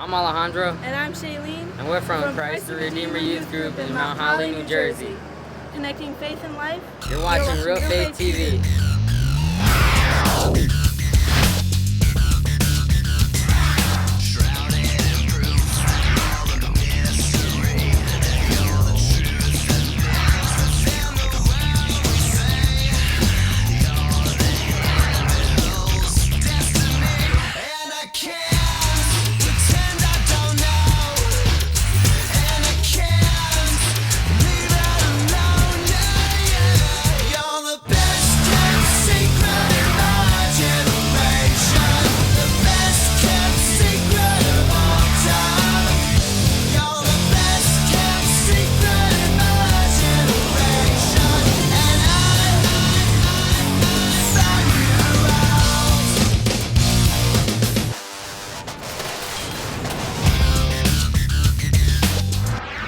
I'm Alejandro. And I'm Shailene. And we're from Christ the Redeemer Youth Group in Mount Holly, New Jersey. Connecting faith and life. You're watching Real Faith TV.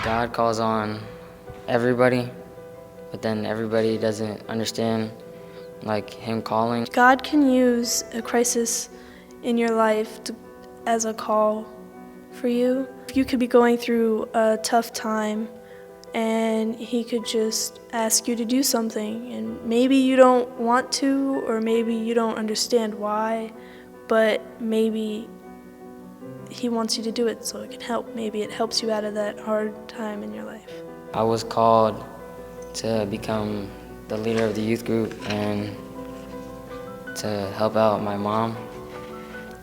God calls on everybody, but then everybody doesn't understand like him calling. God can use a crisis in your life as a call for you. You could be going through a tough time and he could just ask you to do something, and maybe you don't want to, or maybe you don't understand why, but maybe he wants you to do it so it can help. Maybe it helps you out of that hard time in your life. I was called to become the leader of the youth group and to help out my mom,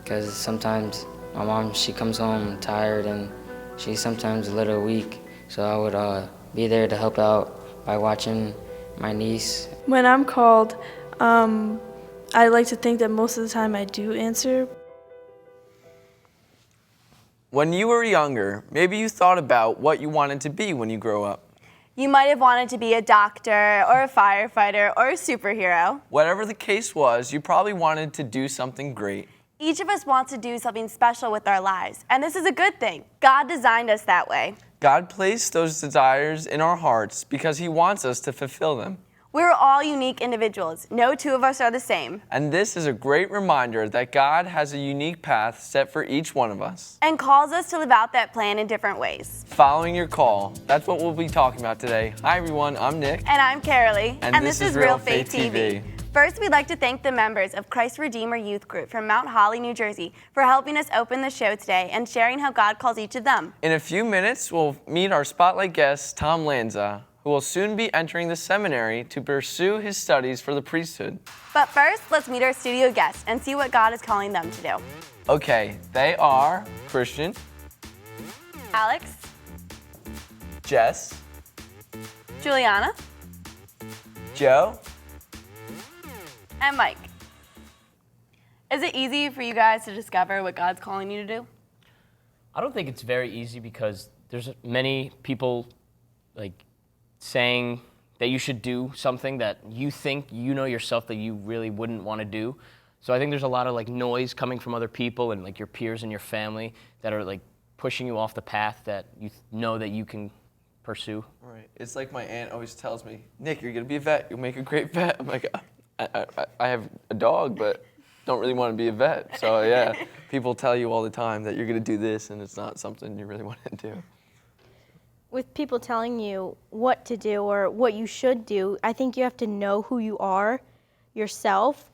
because sometimes my mom, she comes home tired and she's sometimes a little weak, so I would be there to help out by watching my niece. When I'm called, I like to think that most of the time I do answer. When you were younger, maybe you thought about what you wanted to be when you grow up. You might have wanted to be a doctor or a firefighter or a superhero. Whatever the case was, you probably wanted to do something great. Each of us wants to do something special with our lives, and this is a good thing. God designed us that way. God placed those desires in our hearts because He wants us to fulfill them. We're all unique individuals. No two of us are the same. And this is a great reminder that God has a unique path set for each one of us. And calls us to live out that plan in different ways. Following your call, that's what we'll be talking about today. Hi everyone, I'm Nick. And I'm Carolee. And this is Real Faith TV. First, we'd like to thank the members of Christ Redeemer Youth Group from Mount Holly, New Jersey, for helping us open the show today and sharing how God calls each of them. In a few minutes, we'll meet our spotlight guest, Tom Lanza, who will soon be entering the seminary to pursue his studies for the priesthood. But first, let's meet our studio guests and see what God is calling them to do. Okay, they are Christian, Alex, Jess, Juliana, Joe, and Mike. Is it easy for you guys to discover what God's calling you to do? I don't think it's very easy because there's many people like saying that you should do something that you think you know yourself that you really wouldn't want to do. So I think there's a lot of like noise coming from other people and like your peers and your family that are like pushing you off the path that you know that you can pursue. Right. It's like my aunt always tells me, Nick, you're going to be a vet. You'll make a great vet. I'm like, I have a dog, but don't really want to be a vet. So yeah, people tell you all the time that you're going to do this and it's not something you really want to do. With people telling you what to do or what you should do, I think you have to know who you are yourself,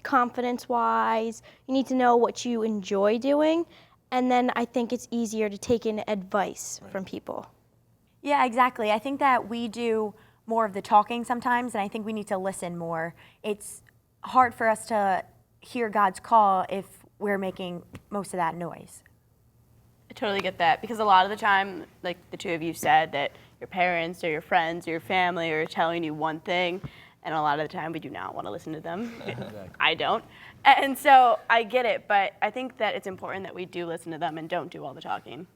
confidence-wise. You need to know what you enjoy doing, and then I think it's easier to take in advice from people. Yeah, exactly. I think that we do more of the talking sometimes, and I think we need to listen more. It's hard for us to hear God's call if we're making most of that noise. I totally get that, because a lot of the time, like the two of you said, that your parents or your friends or your family are telling you one thing, and a lot of the time we do not want to listen to them. Exactly. I don't. And so I get it, but I think that it's important that we do listen to them and don't do all the talking.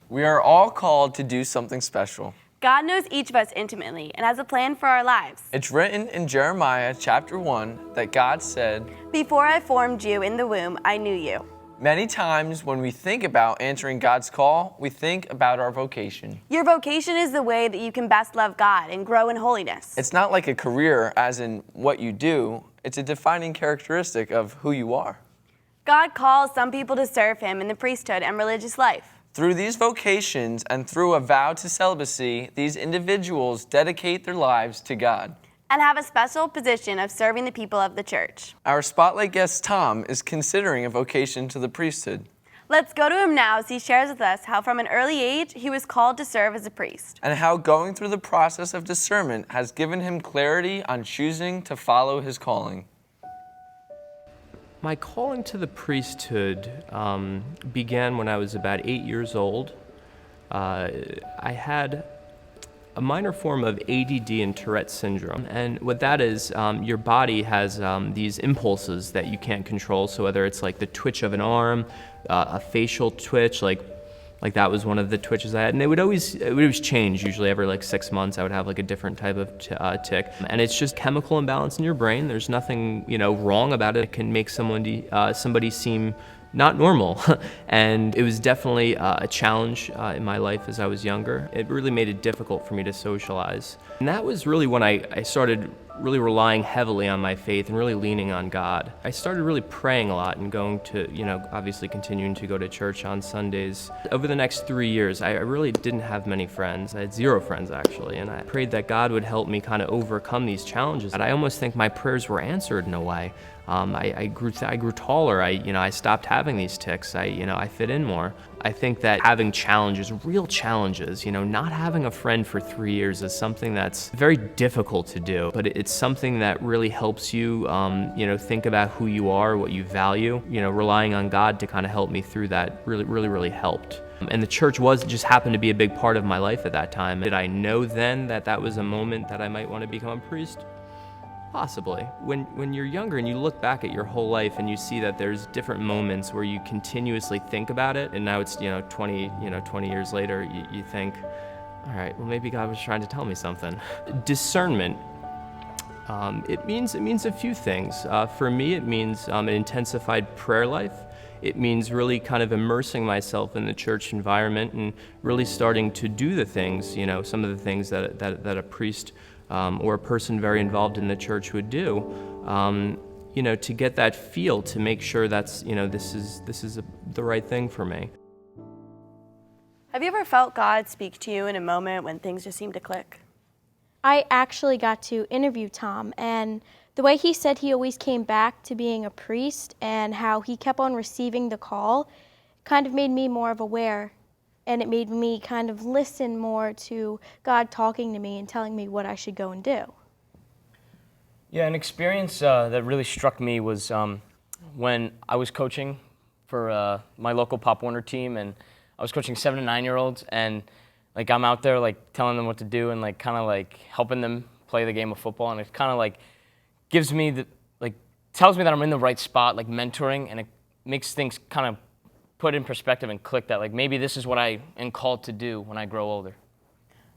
We are all called to do something special. God knows each of us intimately and has a plan for our lives. It's written in Jeremiah chapter 1 that God said, "Before I formed you in the womb, I knew you." Many times when we think about answering God's call, we think about our vocation. Your vocation is the way that you can best love God and grow in holiness. It's not like a career as in what you do. It's a defining characteristic of who you are. God calls some people to serve him in the priesthood and religious life. Through these vocations and through a vow to celibacy, these individuals dedicate their lives to God And have a special position of serving the people of the church. Our spotlight guest, Tom, is considering a vocation to the priesthood. Let's go to him now as he shares with us how from an early age he was called to serve as a priest. And how going through the process of discernment has given him clarity on choosing to follow his calling. My calling to the priesthood began when I was about 8 years old. I had a minor form of ADD and Tourette syndrome. And what that is, your body has these impulses that you can't control. So whether it's like the twitch of an arm, a facial twitch, like that was one of the twitches I had. And it would always change. Usually every like 6 months, I would have like a different type of tick. And it's just chemical imbalance in your brain. There's nothing, wrong about it. It can make somebody seem not normal. And it was definitely a challenge in my life as I was younger. It really made it difficult for me to socialize. And that was really when I started really relying heavily on my faith and really leaning on God. I started really praying a lot and going to, obviously continuing to go to church on Sundays. Over the next 3 years, I really didn't have many friends. I had 0 friends actually, and I prayed that God would help me kind of overcome these challenges. And I almost think my prayers were answered in a way. I grew taller. I stopped having these tics. I fit in more. I think that having challenges, real challenges, not having a friend for 3 years is something that's very difficult to do, but it's something that really helps you, think about who you are, what you value. Relying on God to kind of help me through that really helped. And the church just happened to be a big part of my life at that time. Did I know then that was a moment that I might want to become a priest? Possibly. When you're younger and you look back at your whole life and you see that there's different moments where you continuously think about it, and now it's 20 years later, you think, all right, well maybe God was trying to tell me something. Discernment. It means a few things. For me, it means an intensified prayer life. It means really kind of immersing myself in the church environment and really starting to do the things, some of the things that a priest or a person very involved in the church would do, to get that feel, to make sure that's, this is the right thing for me. Have you ever felt God speak to you in a moment when things just seem to click? I actually got to interview Tom, and the way he said he always came back to being a priest and how he kept on receiving the call kind of made me more of aware. And it made me kind of listen more to God talking to me and telling me what I should go and do. Yeah, an experience that really struck me was when I was coaching for my local Pop Warner team, and I was coaching 7 to 9-year-olds, and I'm out there telling them what to do and kind of helping them play the game of football, and it kind of gives me tells me that I'm in the right spot, mentoring, and it makes things kind of put in perspective and click that maybe this is what I am called to do when I grow older.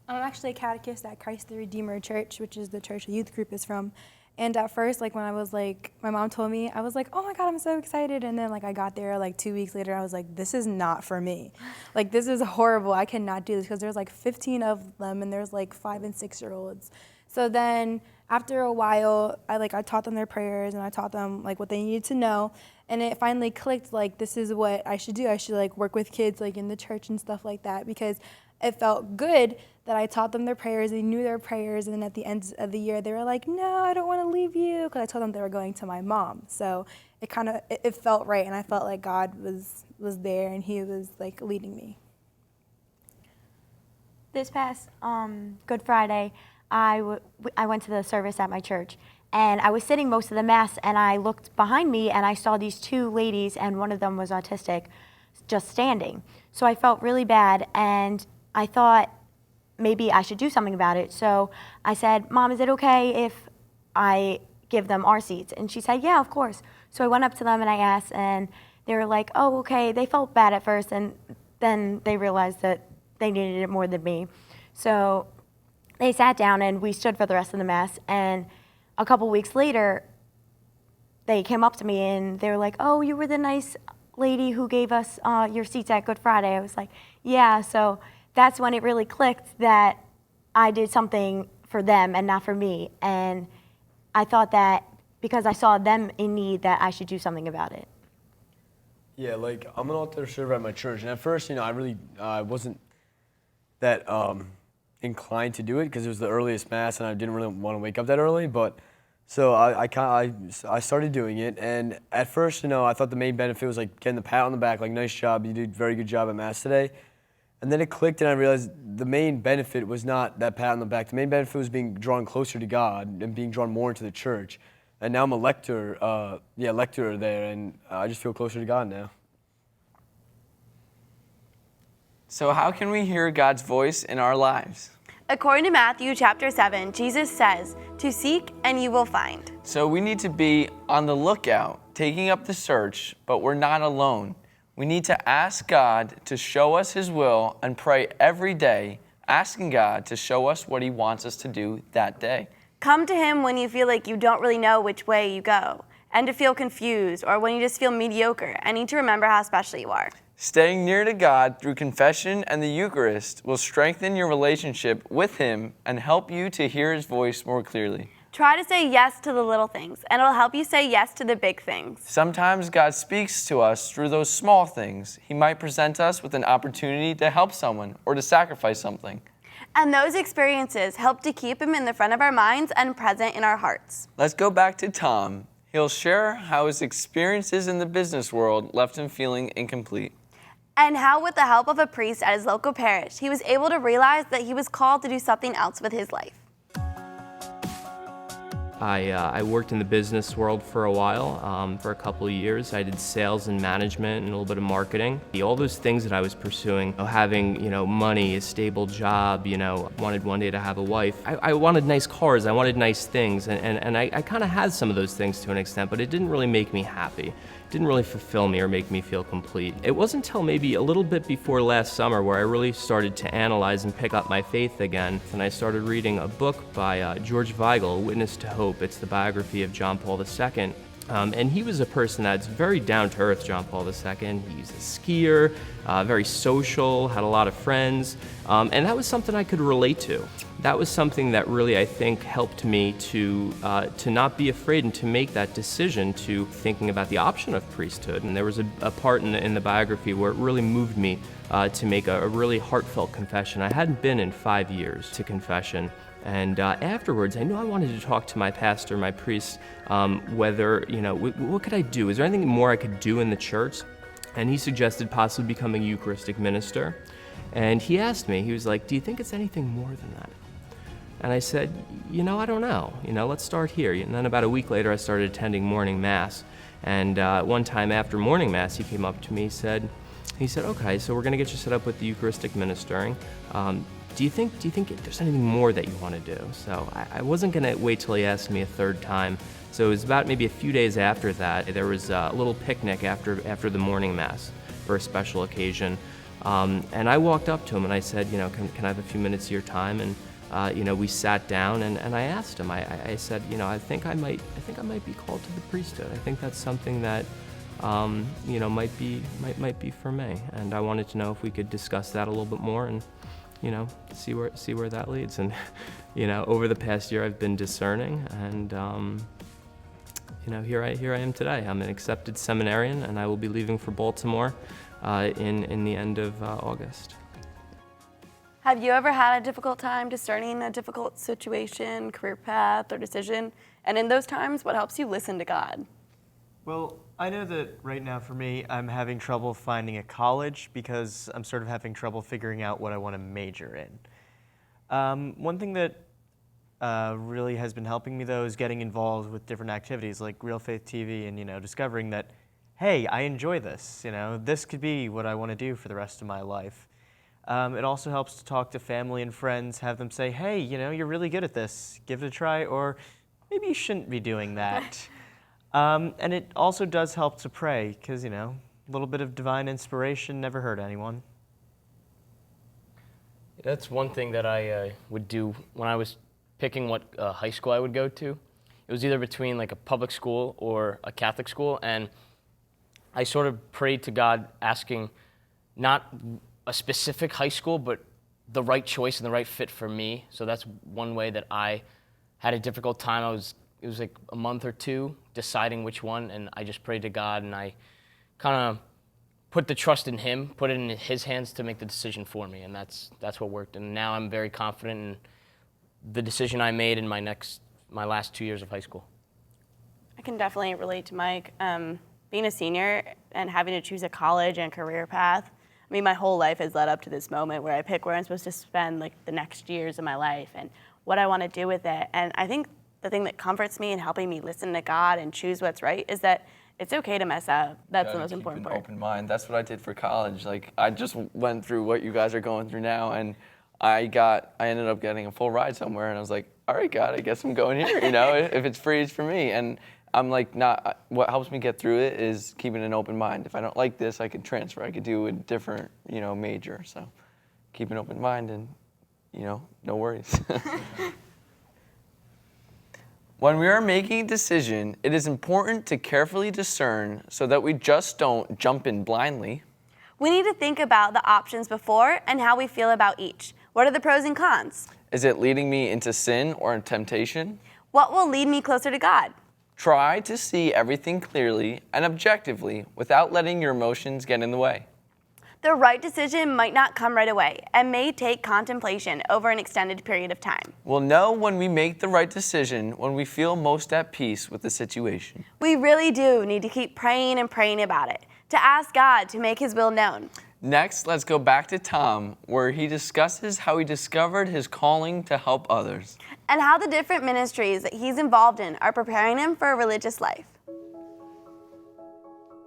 I'm actually a catechist at Christ the Redeemer Church, which is the church the youth group is from. And at first, when I was my mom told me, I was like, oh my God, I'm so excited. And then I got there 2 weeks later, I was like, this is not for me. This is horrible. I cannot do this, because there's 15 of them and there's 5 and 6-year-olds. So then after a while, I taught them their prayers and I taught them what they needed to know. And it finally clicked, this is what I should do. I should work with kids in the church and stuff like that, because it felt good that I taught them their prayers. They knew their prayers, and then at the end of the year, they were like, no, I don't want to leave you, because I told them they were going to my mom. So it felt right, and I felt like God was there, and he was leading me. This past Good Friday, I went to the service at my church, and I was sitting most of the Mass, and I looked behind me, and I saw these 2 ladies, and one of them was autistic, just standing. So I felt really bad, and I thought maybe I should do something about it. So I said, Mom, is it okay if I give them our seats? And she said, yeah, of course. So I went up to them, and I asked, and they were like, oh, okay. They felt bad at first, and then they realized that they needed it more than me. So they sat down, and we stood for the rest of the Mass, and a couple weeks later, they came up to me, and they were like, oh, you were the nice lady who gave us your seats at Good Friday. I was like, yeah. So that's when it really clicked that I did something for them and not for me. And I thought that because I saw them in need, that I should do something about it. Yeah, like I'm an altar server at my church, and at first, I really wasn't that inclined to do it because it was the earliest mass, and I didn't really want to wake up that early. But so I started doing it, and at first, I thought the main benefit was like getting the pat on the back, like nice job, you did a very good job at mass today. And then it clicked, and I realized the main benefit was not that pat on the back. The main benefit was being drawn closer to God and being drawn more into the church. And now I'm a lecturer there, and I just feel closer to God now. So how can we hear God's voice in our lives? According to Matthew chapter 7, Jesus says, "To seek and you will find." So we need to be on the lookout, taking up the search, but we're not alone. We need to ask God to show us His will and pray every day, asking God to show us what He wants us to do that day. Come to Him when you feel like you don't really know which way you go, and to feel confused, or when you just feel mediocre and need to remember how special you are. Staying near to God through confession and the Eucharist will strengthen your relationship with Him and help you to hear His voice more clearly. Try to say yes to the little things, and it'll help you say yes to the big things. Sometimes God speaks to us through those small things. He might present us with an opportunity to help someone or to sacrifice something. And those experiences help to keep Him in the front of our minds and present in our hearts. Let's go back to Tom. He'll share how his experiences in the business world left him feeling incomplete. And how, with the help of a priest at his local parish, he was able to realize that he was called to do something else with his life. I worked in the business world for a while, for a couple of years. I did sales and management and a little bit of marketing. All those things that I was pursuing, having, money, a stable job, wanted one day to have a wife. I wanted nice cars, I wanted nice things, and I kind of had some of those things to an extent, but it didn't really make me happy. It didn't really fulfill me or make me feel complete. It wasn't until maybe a little bit before last summer where I really started to analyze and pick up my faith again, and I started reading a book by George Weigel, Witness to Hope. It's the biography of John Paul II. And he was a person that's very down to earth, John Paul II. He's a skier, very social, had a lot of friends, and that was something I could relate to. That was something that really, I think, helped me to not be afraid and to make that decision to thinking about the option of priesthood. And there was a part in the biography where it really moved me to make a really heartfelt confession. I hadn't been in 5 years to confession. And afterwards, I knew I wanted to talk to my pastor, my priest, whether, what could I do? Is there anything more I could do in the church? And he suggested possibly becoming a Eucharistic minister. And he asked me, he was like, do you think it's anything more than that? And I said, I don't know. Let's start here. And then about a week later, I started attending morning mass. And one time after morning mass, he came up to me, he said, okay, so we're going to get you set up with the Eucharistic ministering. Do you think there's anything more that you want to do? So I wasn't going to wait till he asked me a third time. So it was about maybe a few days after that, there was a little picnic after the morning mass for a special occasion. And I walked up to him and I said, can I have a few minutes of your time? And we sat down and I asked him, I said, I think I might be called to the priesthood. I think that's something that, might be for me. And I wanted to know if we could discuss that a little bit more and, see where that leads. And, over the past year I've been discerning and, here I am today. I'm an accepted seminarian and I will be leaving for Baltimore in the end of August. Have you ever had a difficult time discerning a difficult situation, career path, or decision? And in those times, what helps you listen to God? Well, I know that right now for me, I'm having trouble finding a college because I'm sort of having trouble figuring out what I want to major in. One thing that really has been helping me though is getting involved with different activities like Real Faith TV and discovering that, hey, I enjoy this. This could be what I want to do for the rest of my life. It also helps to talk to family and friends, have them say, hey, you're really good at this, give it a try, or maybe you shouldn't be doing that. And it also does help to pray, because, a little bit of divine inspiration never hurt anyone. That's one thing that I would do when I was picking what high school I would go to. It was either between like a public school or a Catholic school, and I sort of prayed to God asking not a specific high school, but the right choice and the right fit for me. So that's one way that I had a difficult time. It was like a month or two deciding which one, and I just prayed to God, and I kind of put the trust in him, put it in his hands to make the decision for me, and that's what worked. And now I'm very confident in the decision I made in my last 2 years of high school. I can definitely relate to Mike. Being a senior and having to choose a college and career path, I mean, my whole life has led up to this moment where I pick where I'm supposed to spend like the next years of my life and what I want to do with it. And I think the thing that comforts me in helping me listen to God and choose what's right is that it's okay to mess up. That's the most important part. Open mind. That's what I did for college. Like, I just went through what you guys are going through now, and I ended up getting a full ride somewhere, and I was like, all right, God, I guess I'm going here. You know, if it's free, it's for me. And I'm like, what helps me get through it is keeping an open mind. If I don't like this, I could transfer. I could do a different, major. So keep an open mind and, no worries. When we are making a decision, it is important to carefully discern so that we just don't jump in blindly. We need to think about the options before and how we feel about each. What are the pros and cons? Is it leading me into sin or temptation? What will lead me closer to God? Try to see everything clearly and objectively without letting your emotions get in the way. The right decision might not come right away and may take contemplation over an extended period of time. We'll know when we make the right decision when we feel most at peace with the situation. We really do need to keep praying and praying about it, to ask God to make his will known. Next, let's go back to Tom, where he discusses how he discovered his calling to help others. And how the different ministries that he's involved in are preparing him for a religious life.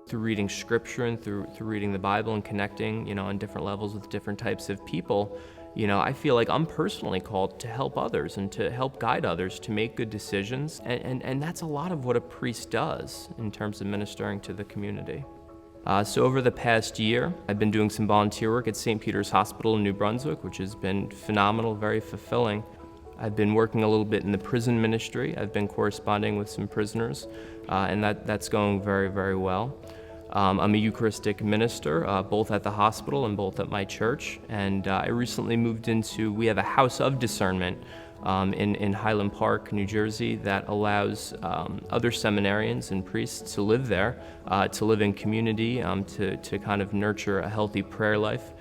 Through reading scripture and through reading the Bible and connecting, on different levels with different types of people, I feel like I'm personally called to help others and to help guide others to make good decisions. And that's a lot of what a priest does in terms of ministering to the community. So over the past year, I've been doing some volunteer work at St. Peter's Hospital in New Brunswick, which has been phenomenal, very fulfilling. I've been working a little bit in the prison ministry. I've been corresponding with some prisoners, and that's going very, very well. I'm a Eucharistic minister, both at the hospital and both at my church. And I recently we have a house of discernment in Highland Park, New Jersey, that allows other seminarians and priests to live there, to live in community, to kind of nurture a healthy prayer life,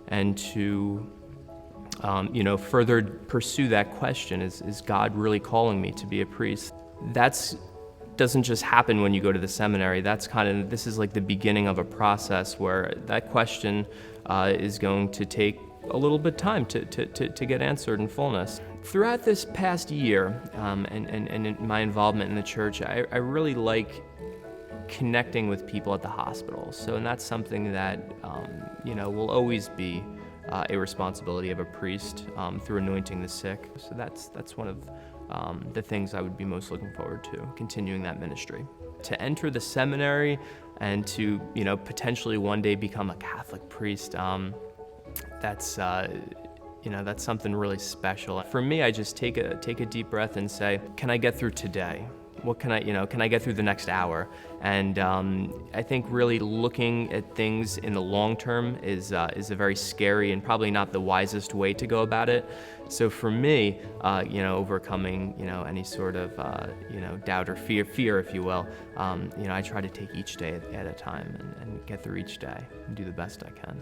and to further pursue that question, is God really calling me to be a priest? That doesn't just happen when you go to the seminary. This is like the beginning of a process where that question is going to take a little bit of time to get answered in fullness. Throughout this past year and in my involvement in the church, I really like connecting with people at the hospital. And that's something that will always be a responsibility of a priest through anointing the sick. So that's one of the things I would be most looking forward to, continuing that ministry. To enter the seminary and to potentially one day become a Catholic priest, that's something really special. For me, I just take a deep breath and say, can I get through today? What can I get through the next hour? And I think really looking at things in the long term is a very scary and probably not the wisest way to go about it. So for me, overcoming any sort of doubt or fear, if you will, I try to take each day at a time and get through each day and do the best I can.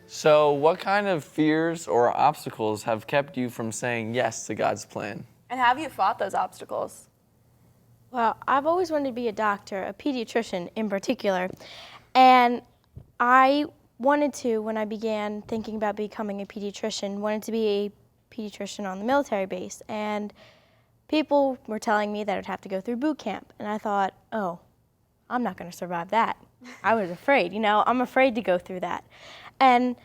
So what kind of fears or obstacles have kept you from saying yes to God's plan? And have you fought those obstacles? Well, I've always wanted to be a doctor, a pediatrician in particular. And I wanted to, when I began thinking about becoming a pediatrician, wanted to be a pediatrician on the military base. And people were telling me that I'd have to go through boot camp. And I thought, oh, I'm not going to survive that. I was afraid, I'm afraid to go through that. And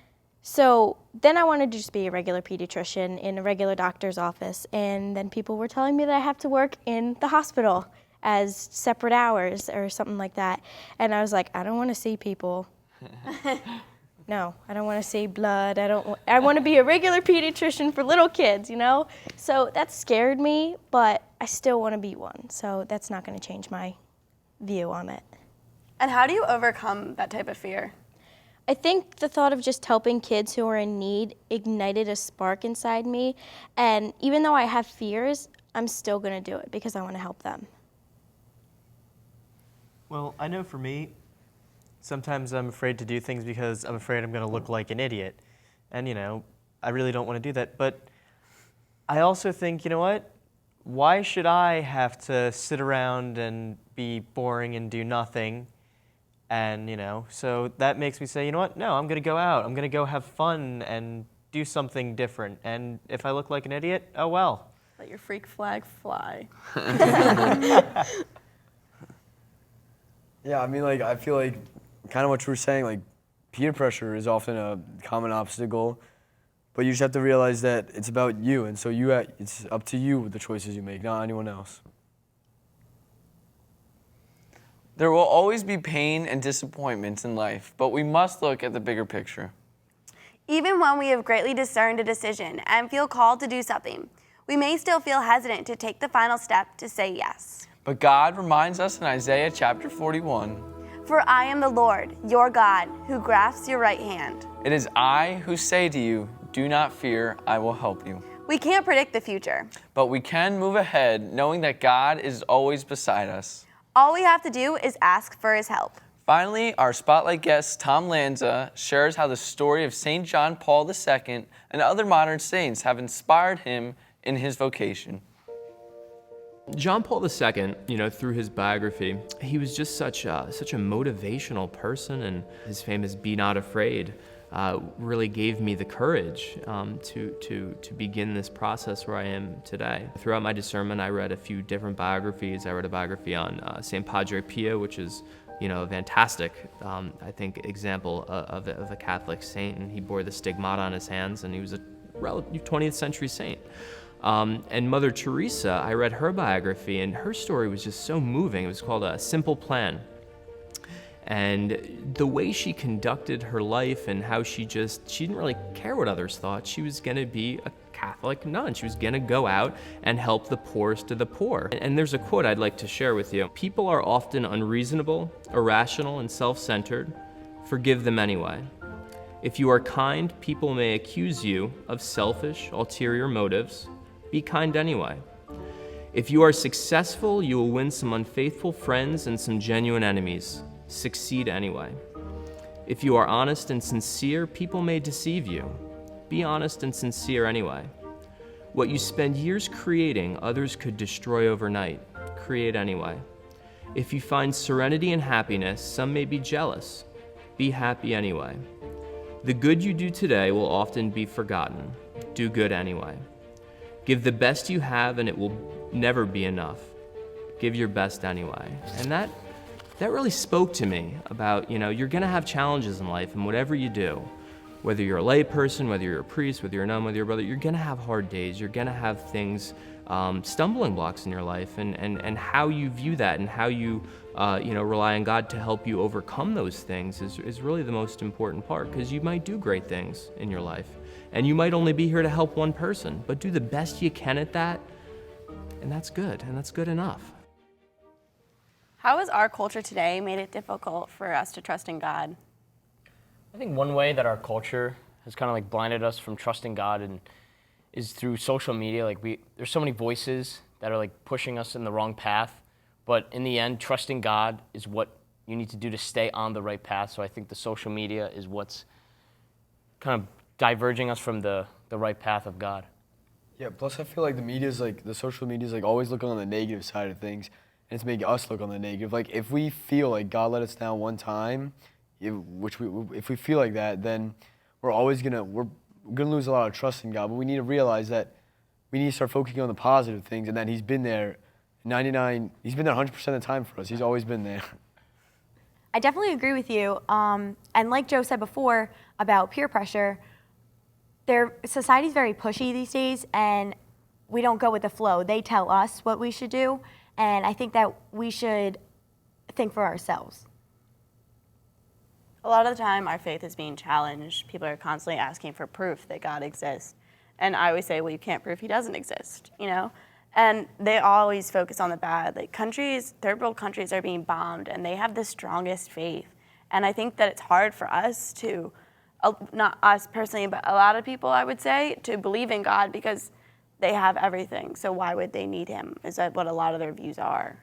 so then I wanted to just be a regular pediatrician in a regular doctor's office, and then people were telling me that I have to work in the hospital as separate hours or something like that. And I was like, I don't want to see people. No, I don't want to see blood. I want to be a regular pediatrician for little kids, So that scared me, but I still want to be one. So that's not going to change my view on it. And how do you overcome that type of fear? I think the thought of just helping kids who are in need ignited a spark inside me. And even though I have fears, I'm still going to do it because I want to help them. Well, I know for me, sometimes I'm afraid to do things because I'm afraid I'm going to look like an idiot. And, I really don't want to do that. But I also think, you know what? Why should I have to sit around and be boring and do nothing? And, so that makes me say, you know what? No, I'm going to go out. I'm going to go have fun and do something different. And if I look like an idiot, oh well. Let your freak flag fly. Yeah, I mean, like, I feel like kind of what you were saying, like, peer pressure is often a common obstacle, but you just have to realize that it's about you, and so it's up to you with the choices you make, not anyone else. There will always be pain and disappointments in life, but we must look at the bigger picture. Even when we have greatly discerned a decision and feel called to do something, we may still feel hesitant to take the final step to say yes. But God reminds us in Isaiah chapter 41, For I am the Lord, your God, who grasps your right hand. it is I who say to you, do not fear, I will help you. We can't predict the future. But we can move ahead knowing that God is always beside us. All we have to do is ask for his help. Finally, our spotlight guest, Tom Lanza, shares how the story of St. John Paul II and other modern saints have inspired him in his vocation. John Paul II, through his biography, he was just such a motivational person, and his famous "Be Not Afraid" really gave me the courage to begin this process where I am today. Throughout my discernment, I read a few different biographies. I read a biography on St. Padre Pio, which is a fantastic, I think, example of a Catholic saint, and he bore the stigmata on his hands, and he was a relative 20th century saint. And Mother Teresa, I read her biography, and her story was just so moving. It was called A Simple Plan. And the way she conducted her life and how she didn't really care what others thought. She was going to be a Catholic nun. She was going to go out and help the poorest of the poor. And there's a quote I'd like to share with you. People are often unreasonable, irrational, and self-centered. Forgive them anyway. If you are kind, people may accuse you of selfish, ulterior motives. Be kind anyway. If you are successful, you will win some unfaithful friends and some genuine enemies. Succeed anyway. If you are honest and sincere, people may deceive you. Be honest and sincere anyway. What you spend years creating, others could destroy overnight. Create anyway. If you find serenity and happiness, some may be jealous. Be happy anyway. The good you do today will often be forgotten. Do good anyway. Give the best you have, and it will never be enough. Give your best anyway. And that really spoke to me about, you're going to have challenges in life, and whatever you do, whether you're a lay person, whether you're a priest, whether you're a nun, whether you're a brother, you're going to have hard days. You're going to have things, stumbling blocks in your life, and how you view that and how you, rely on God to help you overcome those things is really the most important part, because you might do great things in your life, and you might only be here to help one person, but do the best you can at that, and that's good, and that's good enough. How has our culture today made it difficult for us to trust in God? I think one way that our culture has kind of blinded us from trusting God is through social media. There's so many voices that are pushing us in the wrong path, but in the end, trusting God is what you need to do to stay on the right path. So I think the social media is what's kind of diverging us from the right path of God. Yeah, plus I feel like the social media is always looking on the negative side of things, and it's making us look on the negative. If we feel like God let us down one time, if we feel like that, then we're gonna lose a lot of trust in God. But we need to realize that we need to start focusing on the positive things, and that He's been there 100% of the time for us. He's always been there. I definitely agree with you. And like Joe said before about peer pressure, society's very pushy these days, and we don't go with the flow. They tell us what we should do, and I think that we should think for ourselves. A lot of the time, our faith is being challenged. People are constantly asking for proof that God exists. And I always say, well, you can't prove he doesn't exist, And they always focus on the bad. Third world countries are being bombed, and they have the strongest faith. And I think that it's hard for us to, not us personally, but a lot of people, I would say, to believe in God because they have everything. So why would they need him? Is that what a lot of their views are?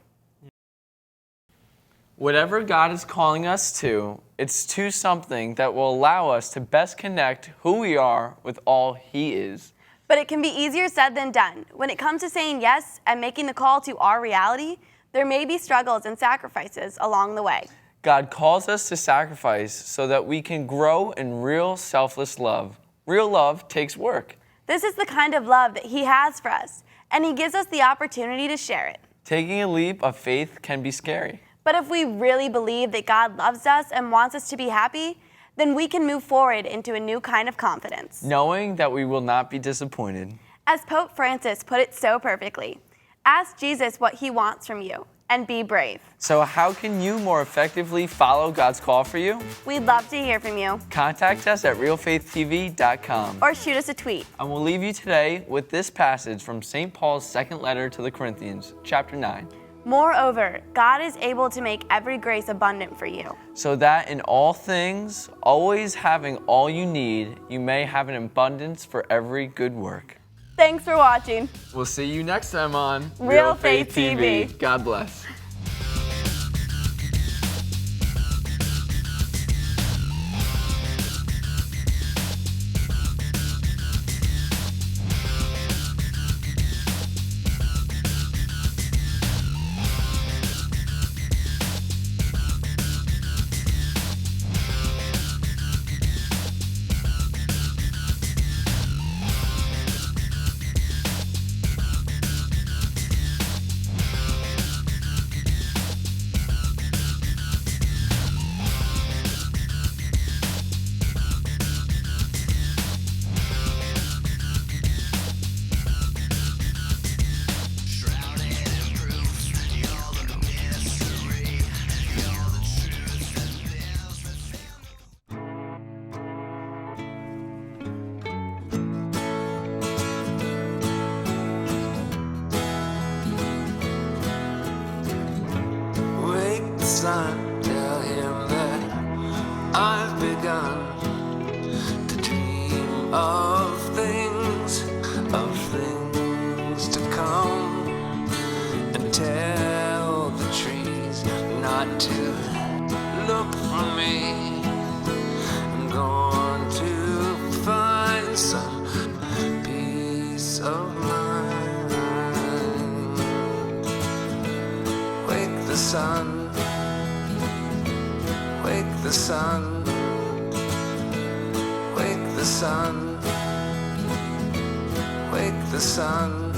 Whatever God is calling us to, it's to something that will allow us to best connect who we are with all He is. But it can be easier said than done. When it comes to saying yes and making the call to our reality, there may be struggles and sacrifices along the way. God calls us to sacrifice so that we can grow in real selfless love. Real love takes work. This is the kind of love that He has for us, and He gives us the opportunity to share it. Taking a leap of faith can be scary. But if we really believe that God loves us and wants us to be happy, then we can move forward into a new kind of confidence. Knowing that we will not be disappointed. As Pope Francis put it so perfectly, ask Jesus what He wants from you and be brave. So how can you more effectively follow God's call for you? We'd love to hear from you. Contact us at realfaithtv.com. Or shoot us a tweet. And we'll leave you today with this passage from St. Paul's second letter to the Corinthians, chapter 9. Moreover, God is able to make every grace abundant for you, so that in all things, always having all you need, you may have an abundance for every good work. Thanks for watching. We'll see you next time on Real Faith TV. God bless. Son, tell him that I've begun to dream of things to come, and tell the trees not to look for me. I'm going to find some peace of mind. Wake the sun. Wake the sun, wake the sun, wake the sun.